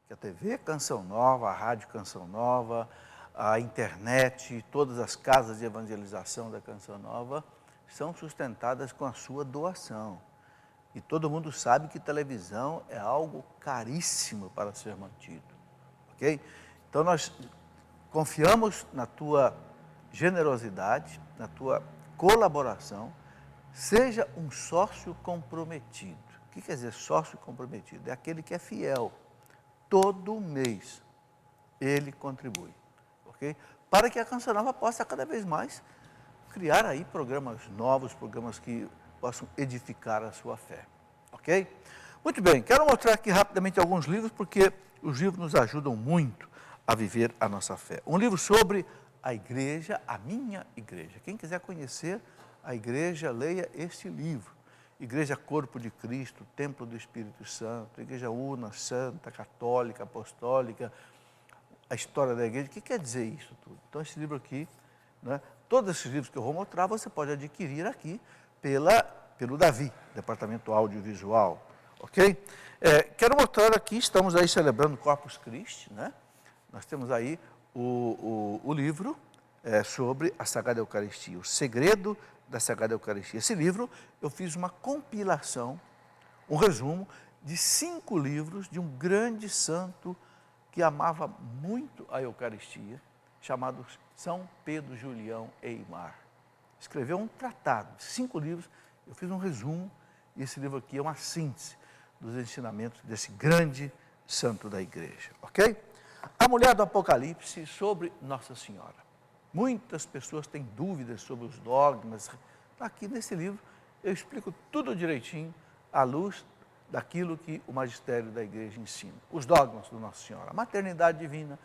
que a TV Canção Nova, a Rádio Canção Nova, a internet, todas as casas de evangelização da Canção Nova são sustentadas com a sua doação. E todo mundo sabe que televisão é algo caríssimo para ser mantido, ok? Então nós confiamos na tua generosidade, na tua colaboração. Seja um sócio comprometido. O que quer dizer sócio comprometido? É aquele que é fiel. Todo mês ele contribui, ok? Para que a Canção Nova possa cada vez mais criar aí programas novos, programas que possam edificar a sua fé, ok? Muito bem, quero mostrar aqui rapidamente alguns livros, porque os livros nos ajudam muito a viver a nossa fé. Um livro sobre a igreja, a minha igreja. Quem quiser conhecer a igreja, leia este livro. Igreja Corpo de Cristo, Templo do Espírito Santo, Igreja Una, Santa, Católica, Apostólica, a história da igreja. O que quer dizer isso tudo? Então, esse livro aqui, né, todos esses livros que eu vou mostrar, você pode adquirir aqui pelo Davi, Departamento Audiovisual, ok? Quero mostrar aqui, estamos aí celebrando Corpus Christi, né? Nós temos aí o livro sobre a Sagrada Eucaristia, o segredo da Sagrada Eucaristia. Esse livro, eu fiz uma compilação, um resumo de 5 livros de um grande santo que amava muito a Eucaristia, chamado São Pedro Julião Eymar. Escreveu um tratado, 5 livros, eu fiz um resumo, e esse livro aqui é uma síntese dos ensinamentos desse grande santo da igreja, ok? A Mulher do Apocalipse sobre Nossa Senhora. Muitas pessoas têm dúvidas sobre os dogmas. Aqui nesse livro eu explico tudo direitinho à luz daquilo que o magistério da igreja ensina. Os dogmas do Nossa Senhora, a maternidade divina,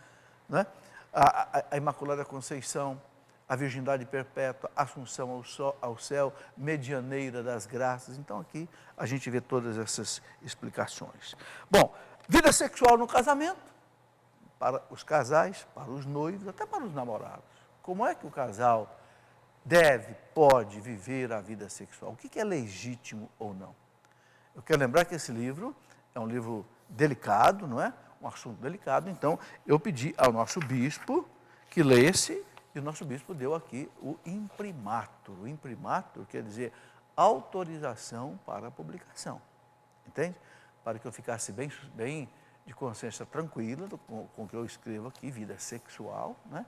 né? a Imaculada Conceição, a virgindade perpétua, a assunção ao céu, medianeira das graças. Então aqui a gente vê todas essas explicações. Bom, vida sexual no casamento, para os casais, para os noivos, até para os namorados. Como é que o casal pode viver a vida sexual? O que é legítimo ou não? Eu quero lembrar que esse livro é um livro delicado, não é? Um assunto delicado, então eu pedi ao nosso bispo que lesse, e o nosso bispo deu aqui o imprimatur. O imprimatur quer dizer autorização para a publicação, entende? Para que eu ficasse bem de consciência tranquila com o que eu escrevo aqui, vida sexual, né?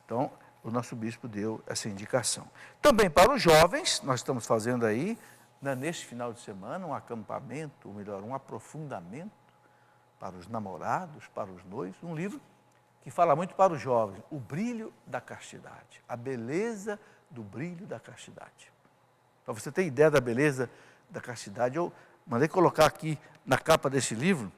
Então, o nosso bispo deu essa indicação. Também para os jovens, nós estamos fazendo aí, neste final de semana, um acampamento, ou melhor, um aprofundamento para os namorados, para os noivos, um livro que fala muito para os jovens, o brilho da castidade, a beleza do brilho da castidade. Para você ter ideia da beleza da castidade, eu mandei colocar aqui na capa desse livro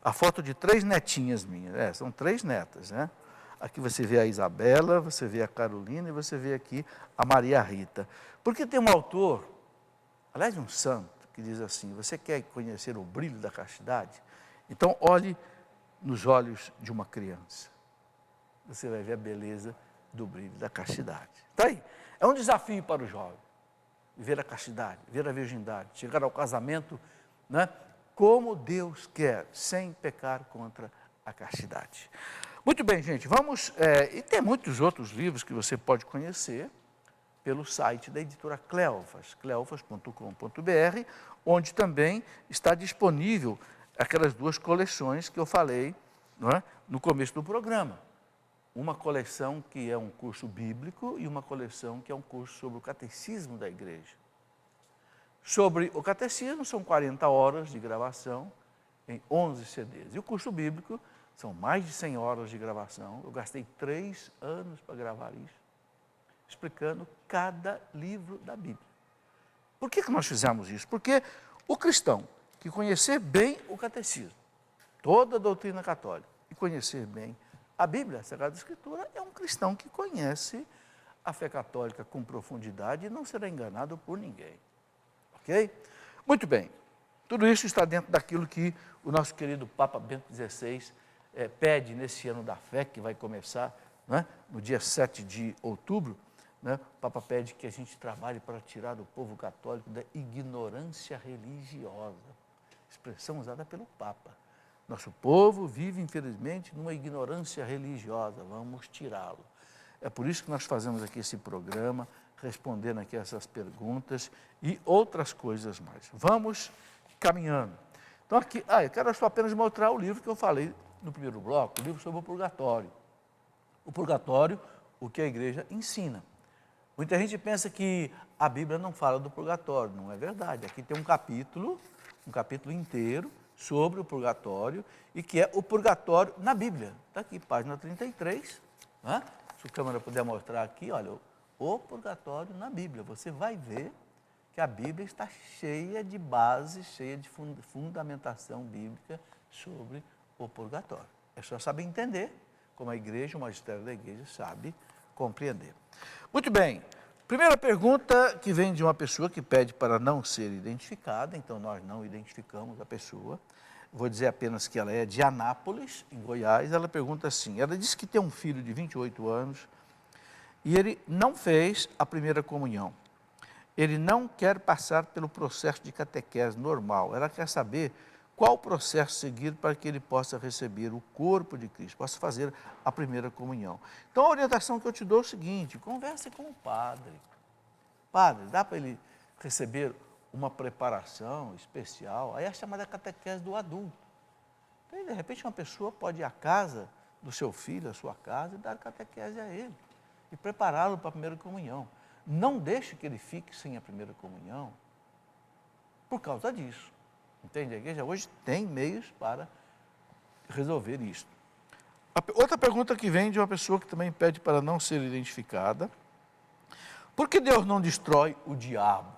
a foto de 3 netinhas minhas, são 3 netas, né? Aqui você vê a Isabela, você vê a Carolina e você vê aqui a Maria Rita. Porque tem um autor, aliás, um santo, que diz assim, você quer conhecer o brilho da castidade? Então, olhe nos olhos de uma criança. Você vai ver a beleza do brilho da castidade. Está aí. É um desafio para o jovem. Ver a castidade, ver a virgindade, chegar ao casamento, né? Como Deus quer, sem pecar contra a castidade. Muito bem, gente, vamos... e tem muitos outros livros que você pode conhecer pelo site da editora Cleofas, cleofas.com.br, onde também está disponível aquelas 2 coleções que eu falei, não é, no começo do programa. Uma coleção que é um curso bíblico e uma coleção que é um curso sobre o catecismo da igreja. Sobre o catecismo, são 40 horas de gravação em 11 CDs. E o curso bíblico são mais de 100 horas de gravação. Eu gastei 3 anos para gravar isso, explicando cada livro da Bíblia. Por que nós fizemos isso? Porque o cristão que conhecer bem o catecismo, toda a doutrina católica, e conhecer bem a Bíblia, a Sagrada Escritura, é um cristão que conhece a fé católica com profundidade e não será enganado por ninguém. Ok? Muito bem. Tudo isso está dentro daquilo que o nosso querido Papa Bento XVI pede nesse ano da fé, que vai começar, né, no dia 7 de outubro. Né, o Papa pede que a gente trabalhe para tirar o povo católico da ignorância religiosa. Expressão usada pelo Papa. Nosso povo vive, infelizmente, numa ignorância religiosa. Vamos tirá-lo. É por isso que nós fazemos aqui esse programa, respondendo aqui essas perguntas e outras coisas mais. Vamos caminhando. Então aqui, eu quero só apenas mostrar o livro que eu falei no primeiro bloco, o livro sobre o purgatório. O purgatório, o que a igreja ensina. Muita gente pensa que a Bíblia não fala do purgatório, não é verdade. Aqui tem um capítulo inteiro sobre o purgatório, e que é o purgatório na Bíblia. Está aqui, página 33, né? Se a câmera puder mostrar aqui, olha, o purgatório na Bíblia. Você vai ver que a Bíblia está cheia de bases, cheia de fundamentação bíblica sobre o purgatório. É só saber entender, como a igreja, o magistério da igreja sabe compreender. Muito bem, primeira pergunta que vem de uma pessoa que pede para não ser identificada, então nós não identificamos a pessoa. Vou dizer apenas que ela é de Anápolis, em Goiás. Ela pergunta assim, ela diz que tem um filho de 28 anos e ele não fez a primeira comunhão. Ele não quer passar pelo processo de catequese normal. Ela quer saber qual processo seguir para que ele possa receber o corpo de Cristo, possa fazer a primeira comunhão. Então, a orientação que eu te dou é o seguinte, converse com o padre. Padre, dá para ele receber uma preparação especial? Aí é a chamada catequese do adulto. Então, de repente, uma pessoa pode ir à casa do seu filho, à sua casa, e dar catequese a ele, e prepará-lo para a primeira comunhão. Não deixe que ele fique sem a primeira comunhão por causa disso. Entende? A igreja hoje tem meios para resolver isso. Outra pergunta que vem de uma pessoa que também pede para não ser identificada. Por que Deus não destrói o diabo?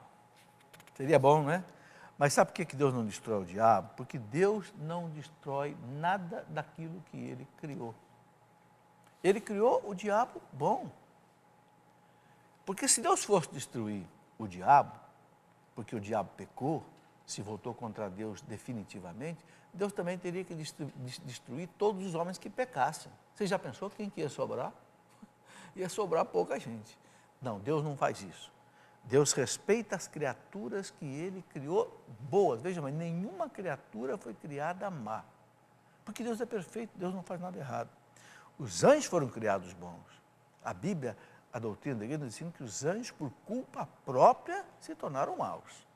Seria bom, não é? Mas sabe por que Deus não destrói o diabo? Porque Deus não destrói nada daquilo que Ele criou. Ele criou o diabo bom. Porque se Deus fosse destruir o diabo, porque o diabo pecou, se voltou contra Deus definitivamente, Deus também teria que destruir todos os homens que pecassem. Você já pensou quem que ia sobrar? Ia sobrar pouca gente. Não, Deus não faz isso. Deus respeita as criaturas que Ele criou boas. Veja, mas nenhuma criatura foi criada má. Porque Deus é perfeito, Deus não faz nada errado. Os anjos foram criados bons. A Bíblia, a doutrina da igreja, nos ensina que os anjos, por culpa própria, se tornaram maus.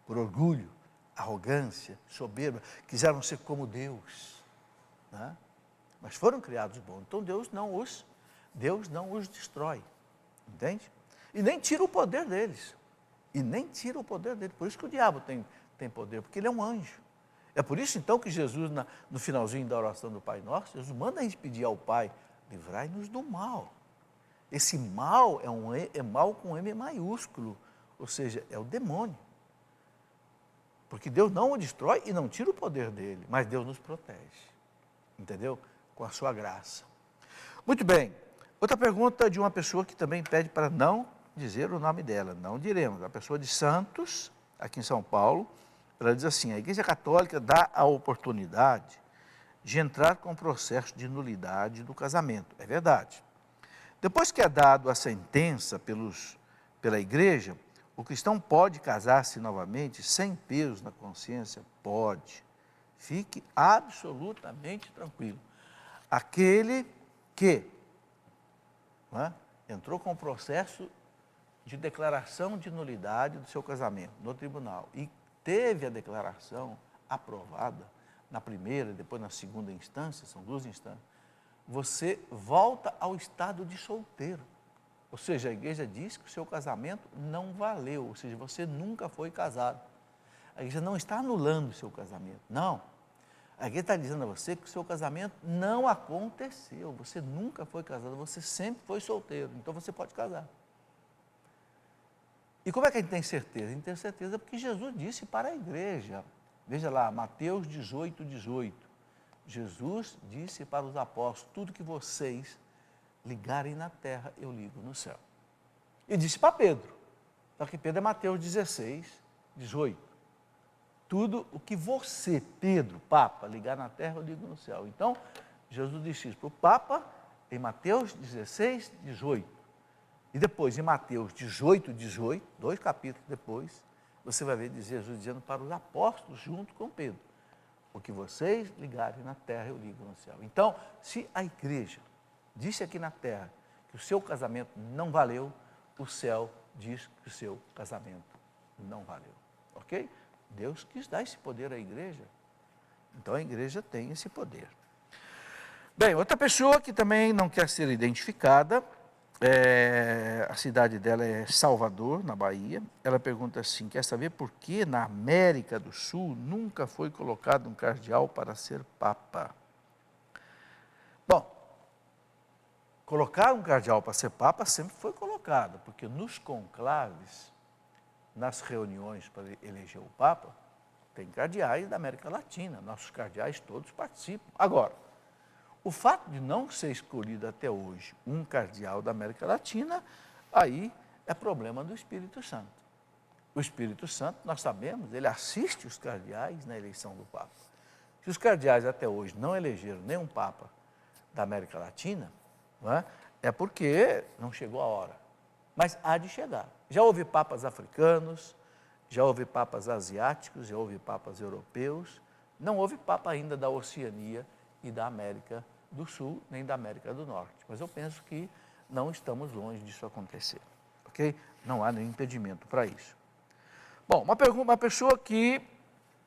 Por orgulho, arrogância, soberba, quiseram ser como Deus, né? Mas foram criados bons. Então Deus não os destrói, entende? E nem tira o poder deles. Por isso que o diabo tem poder, porque ele é um anjo. É por isso então que Jesus, no finalzinho da oração do Pai Nosso, Jesus manda a gente pedir ao Pai, livrai-nos do mal. Esse mal é mal com M maiúsculo, ou seja, é o demônio. Porque Deus não o destrói e não tira o poder dele, mas Deus nos protege, entendeu? Com a sua graça. Muito bem, outra pergunta de uma pessoa que também pede para não dizer o nome dela, não diremos, a pessoa de Santos, aqui em São Paulo, ela diz assim, a Igreja Católica dá a oportunidade de entrar com o processo de nulidade do casamento, é verdade. Depois que é dado a sentença pela Igreja, o cristão pode casar-se novamente sem peso na consciência? Pode. Fique absolutamente tranquilo. Aquele que entrou com o processo de declaração de nulidade do seu casamento no tribunal e teve a declaração aprovada na primeira e depois na segunda instância, são duas instâncias, você volta ao estado de solteiro. Ou seja, a igreja diz que o seu casamento não valeu, ou seja, você nunca foi casado. A igreja não está anulando o seu casamento, não. A igreja está dizendo a você que o seu casamento não aconteceu, você nunca foi casado, você sempre foi solteiro, então você pode casar. E como é que a gente tem certeza? A gente tem certeza porque Jesus disse para a igreja, veja lá, Mateus 18, 18. Jesus disse para os apóstolos, tudo que vocês ligarem na terra, eu ligo no céu. E disse para Pedro, só que Pedro é Mateus 16, 18. Tudo o que você, Pedro, Papa, ligar na terra, eu ligo no céu. Então, Jesus disse isso para o Papa em Mateus 16, 18. E depois, em Mateus 18, 18, 2 capítulos depois, você vai ver Jesus dizendo para os apóstolos junto com Pedro. O que vocês ligarem na terra, eu ligo no céu. Então, se a igreja disse aqui na terra que o seu casamento não valeu, o céu diz que o seu casamento não valeu. Ok? Deus quis dar esse poder à igreja. Então, a igreja tem esse poder. Bem, outra pessoa que também não quer ser identificada, a cidade dela é Salvador, na Bahia. Ela pergunta assim, quer saber por que na América do Sul nunca foi colocado um cardeal para ser papa? Bom, colocar um cardeal para ser papa sempre foi colocado, porque nos conclaves, nas reuniões para eleger o papa, tem cardeais da América Latina, nossos cardeais todos participam. Agora, o fato de não ser escolhido até hoje um cardeal da América Latina, aí é problema do Espírito Santo. O Espírito Santo, nós sabemos, ele assiste os cardeais na eleição do Papa. Se os cardeais até hoje não elegeram nenhum Papa da América Latina, não é porque não chegou a hora. Mas há de chegar. Já houve papas africanos, já houve papas asiáticos, já houve papas europeus, não houve papa ainda da Oceania e da América do Sul, nem da América do Norte. Mas eu penso que não estamos longe disso acontecer, ok? Não há nenhum impedimento para isso. Bom, uma pessoa que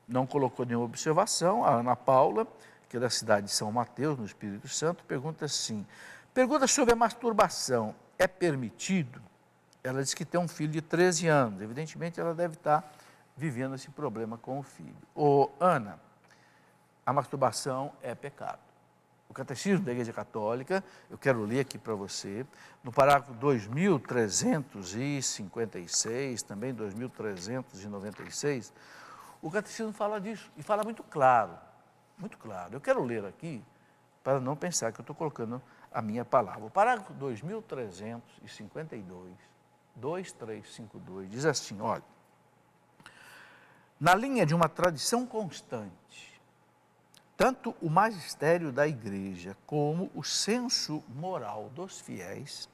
não colocou nenhuma observação, a Ana Paula, que é da cidade de São Mateus, no Espírito Santo, pergunta assim, pergunta sobre a masturbação, é permitido? Ela diz que tem um filho de 13 anos, evidentemente ela deve estar vivendo esse problema com o filho. Ô, Ana, a masturbação é pecado. O Catecismo da Igreja Católica, eu quero ler aqui para você, no parágrafo 2356, também 2396, o Catecismo fala disso, e fala muito claro, muito claro. Eu quero ler aqui, para não pensar que eu estou colocando a minha palavra. O parágrafo 2352, 2352, diz assim, olha, na linha de uma tradição constante, tanto o magistério da igreja como o senso moral dos fiéis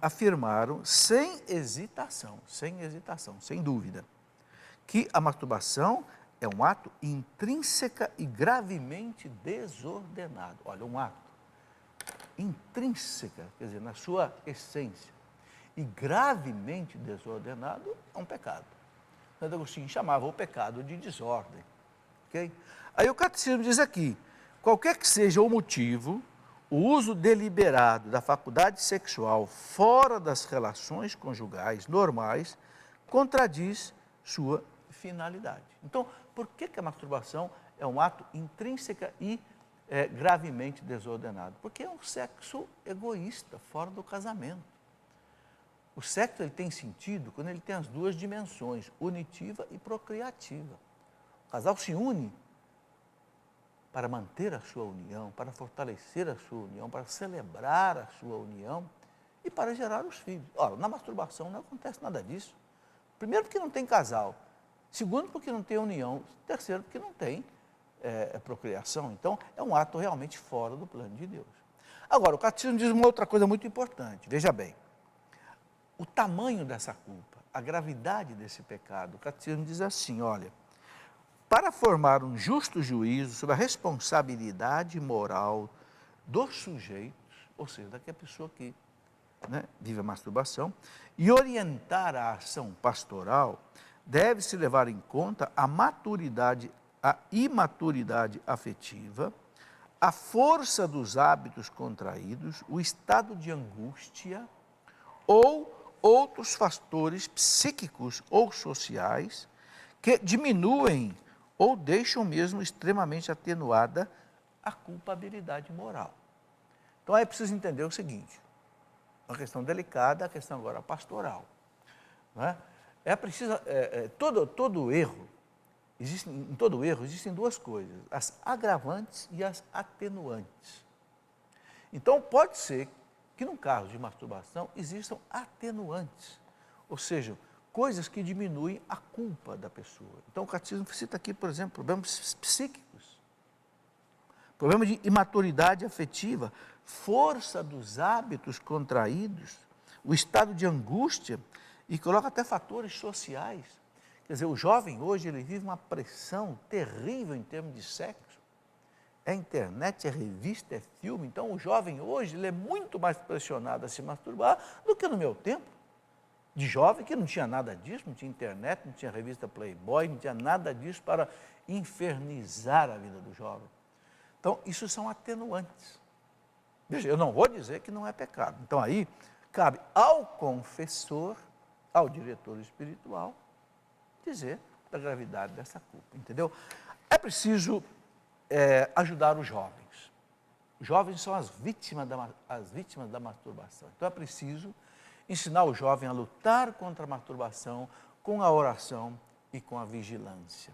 afirmaram sem hesitação, sem dúvida, que a masturbação é um ato intrínseca e gravemente desordenado. Olha, um ato intrínseca, quer dizer, na sua essência, e gravemente desordenado é um pecado. Santo Agostinho chamava o pecado de desordem. Okay? Aí o Catecismo diz aqui, qualquer que seja o motivo, o uso deliberado da faculdade sexual fora das relações conjugais normais contradiz sua finalidade. Então, por que a masturbação é um ato intrínseca e gravemente desordenado? Porque é um sexo egoísta, fora do casamento. O sexo ele tem sentido quando ele tem as duas dimensões, unitiva e procriativa. O casal se une para manter a sua união, para fortalecer a sua união, para celebrar a sua união e para gerar os filhos. Ora, na masturbação não acontece nada disso. Primeiro, porque não tem casal. Segundo, porque não tem união. Terceiro, porque não tem procriação. Então, é um ato realmente fora do plano de Deus. Agora, o Catecismo diz uma outra coisa muito importante. Veja bem, o tamanho dessa culpa, a gravidade desse pecado. O Catecismo diz assim, olha, para formar um justo juízo sobre a responsabilidade moral dos sujeitos, ou seja, daquela pessoa que vive a masturbação, e orientar a ação pastoral, deve-se levar em conta a maturidade, a imaturidade afetiva, a força dos hábitos contraídos, o estado de angústia ou outros fatores psíquicos ou sociais que diminuem ou deixam mesmo extremamente atenuada a culpabilidade moral. Então, aí é preciso entender o seguinte, uma questão delicada, a questão agora pastoral. É preciso, todo erro, em todo erro existem duas coisas, as agravantes e as atenuantes. Então, pode ser que no caso de masturbação existam atenuantes, ou seja, coisas que diminuem a culpa da pessoa. Então o Catecismo cita aqui, por exemplo, problemas psíquicos, problema de imaturidade afetiva, força dos hábitos contraídos, o estado de angústia, e coloca até fatores sociais Quer dizer, o jovem hoje, ele vive uma pressão terrível em termos de sexo. É internet, é revista, é filme. Então, o jovem hoje, ele é muito mais pressionado a se masturbar do que no meu tempo. De jovem, que não tinha nada disso, não tinha internet, não tinha revista Playboy, não tinha nada disso para infernizar a vida do jovem. Então, isso são atenuantes. Veja, eu não vou dizer que não é pecado. Então, aí, cabe ao confessor, ao diretor espiritual, dizer da gravidade dessa culpa, entendeu? É preciso ajudar os jovens. Os jovens são as vítimas da masturbação. Então, é preciso ensinar o jovem a lutar contra a masturbação com a oração e com a vigilância.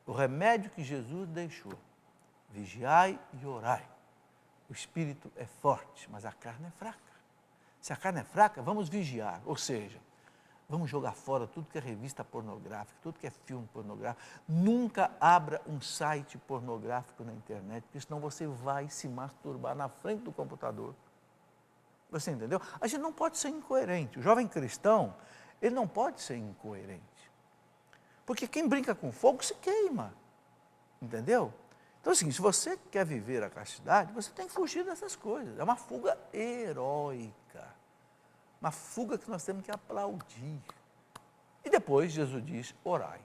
O remédio que Jesus deixou, vigiai e orai. O espírito é forte, mas a carne é fraca. Se a carne é fraca, vamos vigiar, ou seja, vamos jogar fora tudo que é revista pornográfica, tudo que é filme pornográfico. Nunca abra um site pornográfico na internet, porque senão você vai se masturbar na frente do computador. Você entendeu? A gente não pode ser incoerente. O jovem cristão, ele não pode ser incoerente. Porque quem brinca com fogo se queima. Entendeu? Então, assim, se você quer viver a castidade, você tem que fugir dessas coisas. É uma fuga heróica. Uma fuga que nós temos que aplaudir. E depois Jesus diz, orai,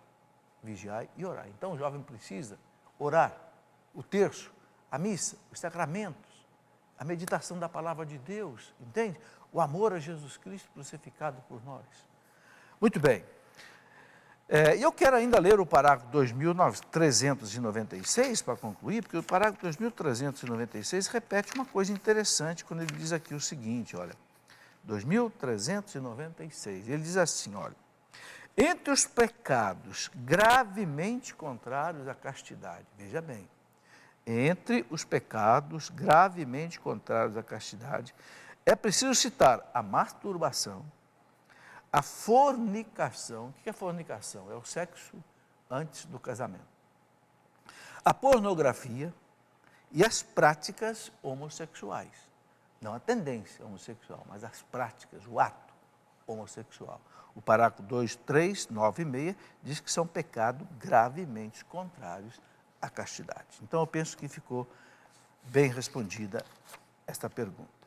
vigiai e orai. Então o jovem precisa orar, o terço, a missa, os sacramentos, a meditação da palavra de Deus, entende? O amor a Jesus Cristo crucificado por nós. Muito bem. E eu quero ainda ler o parágrafo 2396 para concluir, porque o parágrafo 2396 repete uma coisa interessante quando ele diz aqui o seguinte, olha, 2396, ele diz assim, olha, entre os pecados gravemente contrários à castidade, veja bem, entre os pecados gravemente contrários à castidade, é preciso citar a masturbação, a fornicação. O que é fornicação? É o sexo antes do casamento. A pornografia e as práticas homossexuais. Não a tendência homossexual, mas as práticas, o ato homossexual. O parágrafo 2396 diz que são pecados gravemente contrários à castidade. Então, eu penso que ficou bem respondida esta pergunta.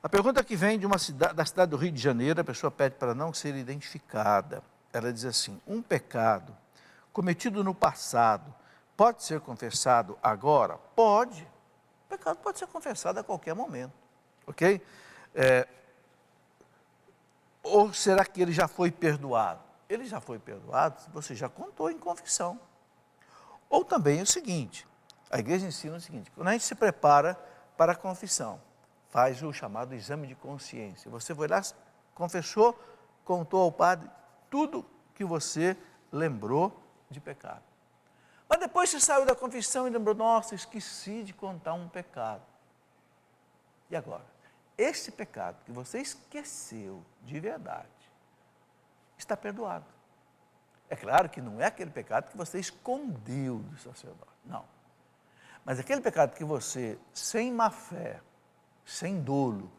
A pergunta que vem da cidade do Rio de Janeiro, a pessoa pede para não ser identificada. Ela diz assim, um pecado cometido no passado pode ser confessado agora? Pode. O pecado pode ser confessado a qualquer momento, ok? Ou será que ele já foi perdoado? Ele já foi perdoado se você já contou em confissão. Ou também é o seguinte, a igreja ensina o seguinte, quando a gente se prepara para a confissão, faz o chamado exame de consciência. Você foi lá, confessou, contou ao padre tudo que você lembrou de pecado. Mas depois você saiu da confissão e lembrou, nossa, esqueci de contar um pecado. E agora? Esse pecado que você esqueceu de verdade, está perdoado. É claro que não é aquele pecado que você escondeu do sacerdote, não. Mas aquele pecado que você, sem má fé, sem dolo,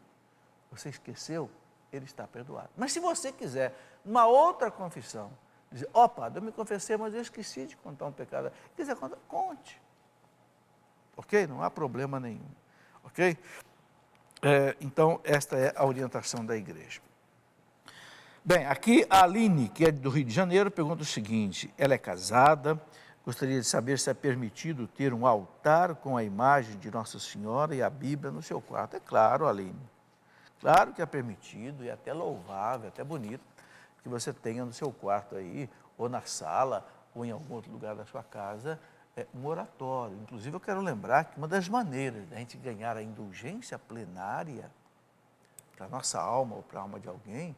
você esqueceu, ele está perdoado. Mas se você quiser, numa outra confissão, dizer, padre, eu me confessei, mas eu esqueci de contar um pecado. Quiser contar, conte. Ok? Não há problema nenhum. Ok? Então, esta é a orientação da igreja. Bem, aqui a Aline, que é do Rio de Janeiro, pergunta o seguinte, ela é casada, gostaria de saber se é permitido ter um altar com a imagem de Nossa Senhora e a Bíblia no seu quarto. É claro, Aline, claro que é permitido e até louvável, até bonito, que você tenha no seu quarto aí, ou na sala, ou em algum outro lugar da sua casa, um oratório. Inclusive, eu quero lembrar que uma das maneiras da gente ganhar a indulgência plenária para a nossa alma ou para a alma de alguém,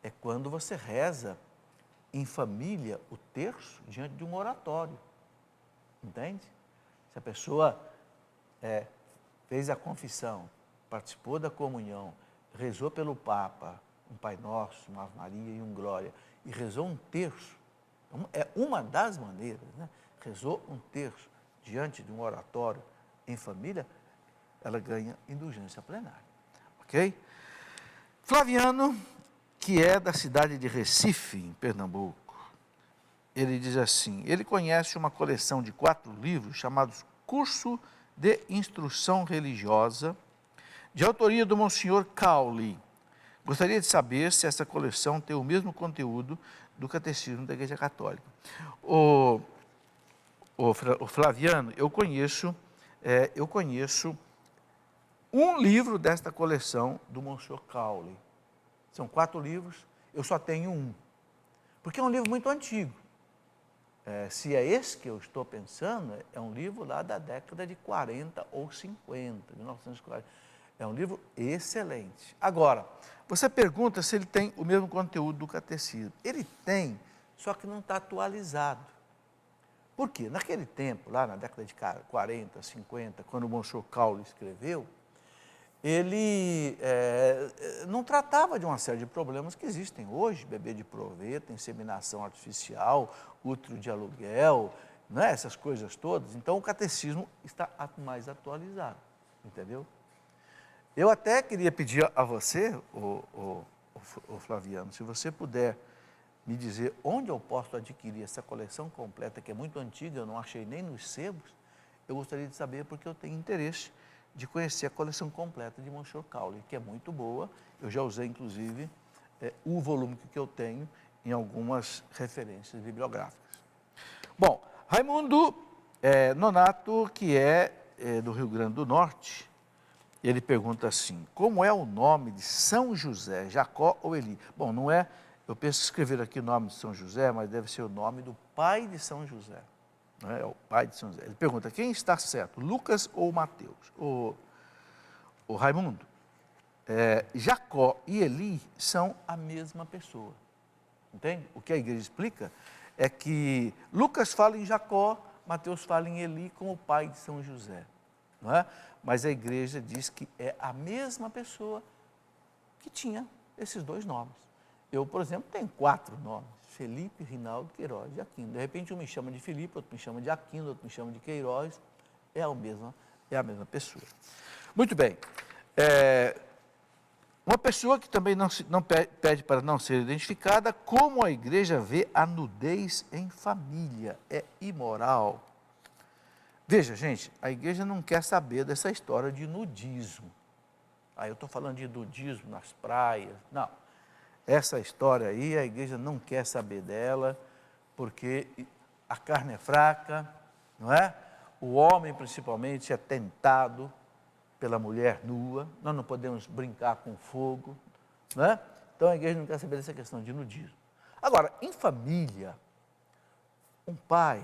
é quando você reza em família o terço diante de um oratório. Entende? Se a pessoa fez a confissão, participou da comunhão, rezou pelo Papa, um Pai Nosso, uma Ave Maria e um Glória, e rezou um terço, é uma das maneiras, né? Rezou um terço diante de um oratório em família, ela ganha indulgência plenária. Ok? Flaviano, que é da cidade de Recife, em Pernambuco, ele diz assim, ele conhece uma coleção de 4 livros chamados Curso de Instrução Religiosa, de autoria do Monsenhor Cowley. Gostaria de saber se essa coleção tem o mesmo conteúdo do Catecismo da Igreja Católica. O Flaviano, eu conheço um livro desta coleção do Monsenhor Cowley. São 4 livros, eu só tenho um, porque é um livro muito antigo. Se é esse que eu estou pensando, é um livro lá da década de 40 ou 50, 1940. É um livro excelente. Agora, você pergunta se ele tem o mesmo conteúdo do catecismo. Ele tem, só que não está atualizado. Por quê? Naquele tempo, lá na década de 40, 50, quando o Monsenhor Cowley escreveu, ele não tratava de uma série de problemas que existem hoje, bebê de proveta, inseminação artificial, útero de aluguel, né, essas coisas todas. Então, o catecismo está mais atualizado, entendeu? Eu até queria pedir a você, o Flaviano, se você puder me dizer onde eu posso adquirir essa coleção completa, que é muito antiga, eu não achei nem nos sebos, eu gostaria de saber porque eu tenho interesse de conhecer a coleção completa de Monsenhor Cowley, que é muito boa. Eu já usei, inclusive, o volume que eu tenho em algumas referências bibliográficas. Bom, Raimundo Nonato, que é do Rio Grande do Norte, ele pergunta assim, como é o nome de São José, Jacó ou Eli? Bom, não é, eu penso escrever aqui o nome de São José, mas deve ser o nome do pai de São José. Não é? O pai de São José. Ele pergunta, quem está certo, Lucas ou Mateus? O Raimundo, Jacó e Eli são a mesma pessoa. Entende? O que a igreja explica é que Lucas fala em Jacó, Mateus fala em Eli como o pai de São José. Não é? Mas a igreja diz que é a mesma pessoa que tinha esses 2 nomes. Eu, por exemplo, tenho 4 nomes, Felipe, Rinaldo, Queiroz e Aquino. De repente, um me chama de Felipe, outro me chama de Aquino, outro me chama de Queiroz. É a mesma pessoa. Muito bem. Uma pessoa que também não pede para não ser identificada, como a igreja vê a nudez em família? É imoral? Veja, gente, a igreja não quer saber dessa história de nudismo. Eu estou falando de nudismo nas praias. Não. Essa história aí, a igreja não quer saber dela, porque a carne é fraca, não é? O homem, principalmente, é tentado pela mulher nua. Nós não podemos brincar com fogo, não é? Então, a igreja não quer saber dessa questão de nudismo. Agora, em família, um pai,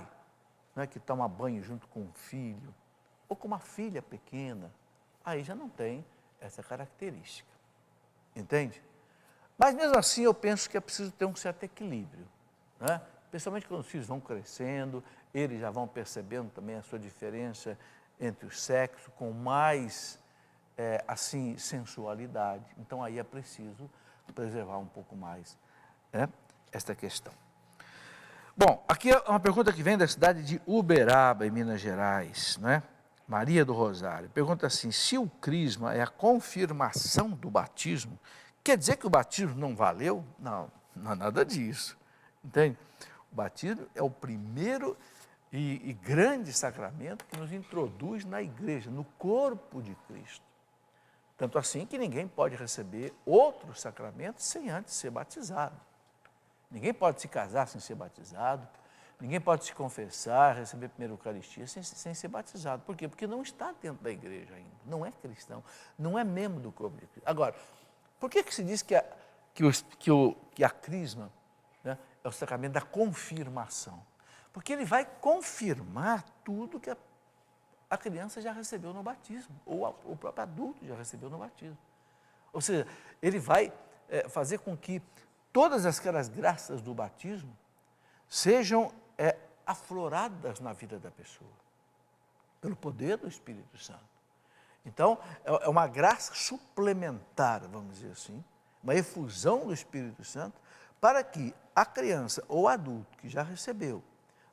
né, que toma banho junto com um filho, ou com uma filha pequena, aí já não tem essa característica, entende? Mas mesmo assim eu penso que é preciso ter um certo equilíbrio, né? Principalmente quando os filhos vão crescendo, eles já vão percebendo também a sua diferença entre os sexos, com mais, assim, sensualidade. Então aí é preciso preservar um pouco mais, né, esta questão. Bom, aqui é uma pergunta que vem da cidade de Uberaba, em Minas Gerais, não é? Maria do Rosário. Pergunta assim, se o crisma é a confirmação do batismo, quer dizer que o batismo não valeu? Não, não é nada disso, entende? O batismo é o primeiro e grande sacramento que nos introduz na igreja, no corpo de Cristo. Tanto assim que ninguém pode receber outro sacramento sem antes ser batizado. Ninguém pode se casar sem ser batizado, ninguém pode se confessar, receber a primeira Eucaristia sem ser batizado. Por quê? Porque não está dentro da igreja ainda, não é cristão, não é membro do corpo de Cristo. Agora, por que se diz que a crisma, né, é o sacramento da confirmação? Porque ele vai confirmar tudo que a criança já recebeu no batismo, ou o próprio adulto já recebeu no batismo. Ou seja, ele vai fazer com que todas aquelas graças do batismo sejam afloradas na vida da pessoa, pelo poder do Espírito Santo. Então, é uma graça suplementar, vamos dizer assim, uma efusão do Espírito Santo, para que a criança ou adulto que já recebeu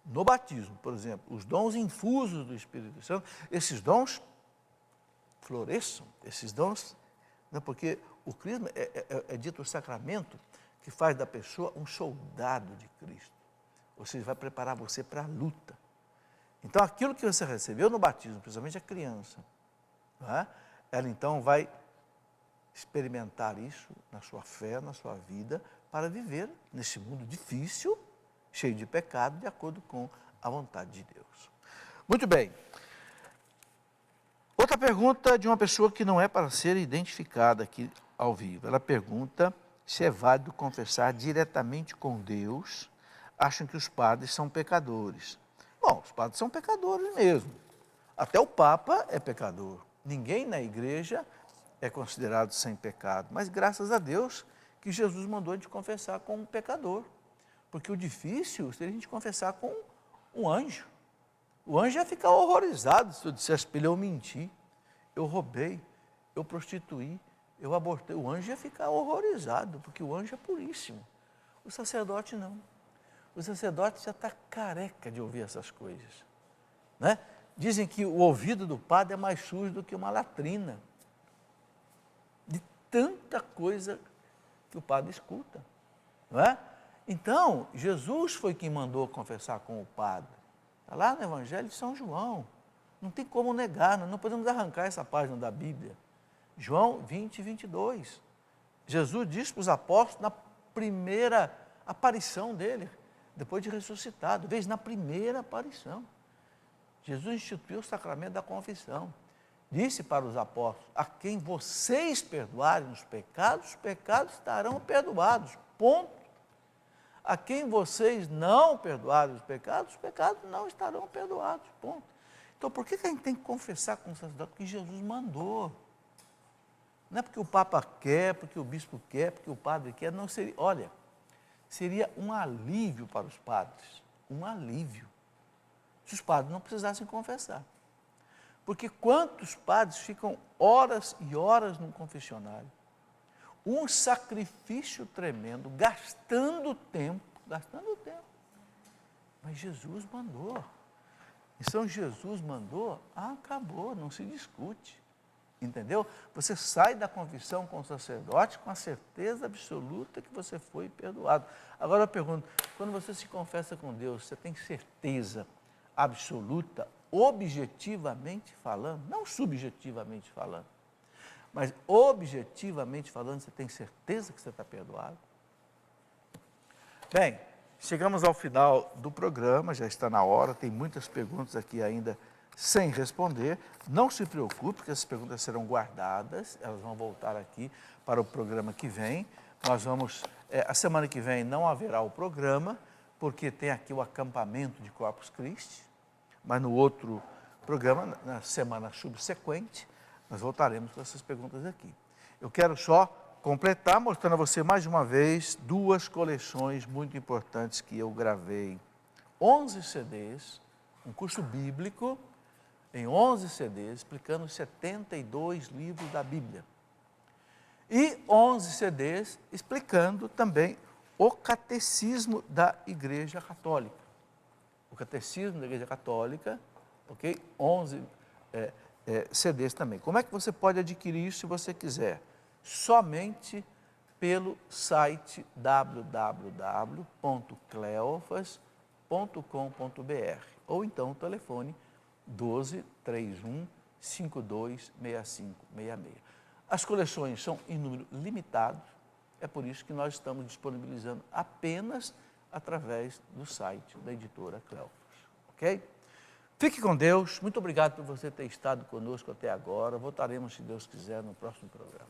no batismo, por exemplo, os dons infusos do Espírito Santo, esses dons floresçam, esses dons, né, porque o crisma é dito o sacramento que faz da pessoa um soldado de Cristo. Você vai preparar você para a luta. Então, aquilo que você recebeu no batismo, principalmente a criança, não é? Ela então vai experimentar isso na sua fé, na sua vida, para viver nesse mundo difícil, cheio de pecado, de acordo com a vontade de Deus. Muito bem. Outra pergunta de uma pessoa que não é para ser identificada aqui ao vivo. Ela pergunta se é válido confessar diretamente com Deus. Acham que os padres são pecadores. Bom, os padres são pecadores mesmo. Até o Papa é pecador. Ninguém na igreja é considerado sem pecado. Mas graças a Deus que Jesus mandou a gente confessar com um pecador. Porque o difícil seria a gente confessar com um anjo. O anjo ia ficar horrorizado se eu dissesse para ele: eu menti, eu roubei, eu prostituí, eu abortei. O anjo ia ficar horrorizado, porque o anjo é puríssimo. O sacerdote não. O sacerdote já está careca de ouvir essas coisas, né? Dizem que o ouvido do padre é mais sujo do que uma latrina, de tanta coisa que o padre escuta, não é? Então, Jesus foi quem mandou confessar com o padre. Está lá no Evangelho de São João. Não tem como negar, não podemos arrancar essa página da Bíblia. João 20, 22. Jesus disse para os apóstolos na primeira aparição dele, depois de ressuscitado, veja, na primeira aparição. Jesus instituiu o sacramento da confissão. Disse para os apóstolos: a quem vocês perdoarem os pecados estarão perdoados. Ponto. A quem vocês não perdoarem os pecados não estarão perdoados. Ponto. Então, por que a gente tem que confessar com o sacerdote? Porque Jesus mandou. Não é porque o Papa quer, porque o bispo quer, porque o padre quer. Não seria. Olha, seria um alívio para os padres. Um alívio. Se os padres não precisassem confessar. Porque quantos padres ficam horas e horas no confessionário? Um sacrifício tremendo, gastando tempo. Mas Jesus mandou. Então Jesus mandou, acabou, não se discute. Entendeu? Você sai da confissão com o sacerdote com a certeza absoluta que você foi perdoado. Agora eu pergunto, quando você se confessa com Deus, você tem certeza absoluta, objetivamente falando, não subjetivamente falando, mas objetivamente falando, você tem certeza que você está perdoado? Bem, chegamos ao final do programa, já está na hora, tem muitas perguntas aqui ainda sem responder. Não se preocupe, que essas perguntas serão guardadas, elas vão voltar aqui para o programa que vem. Nós vamos, a semana que vem não haverá o programa, porque tem aqui o acampamento de Corpus Christi, mas no outro programa, na semana subsequente, nós voltaremos com essas perguntas aqui. Eu quero só completar, mostrando a você mais uma vez, duas coleções muito importantes que eu gravei. 11 CDs, um curso bíblico, em 11 CDs, explicando os 72 livros da Bíblia. E 11 CDs explicando também o Catecismo da Igreja Católica. O Catecismo da Igreja Católica, ok? 11 CDs também. Como é que você pode adquirir isso se você quiser? Somente pelo site www.cleofas.com.br ou então o telefone 12 31 52 65 66. As coleções são em número limitado, é por isso que nós estamos disponibilizando apenas através do site da editora Cleofas, ok? Fique com Deus, muito obrigado por você ter estado conosco até agora, voltaremos, se Deus quiser, no próximo programa.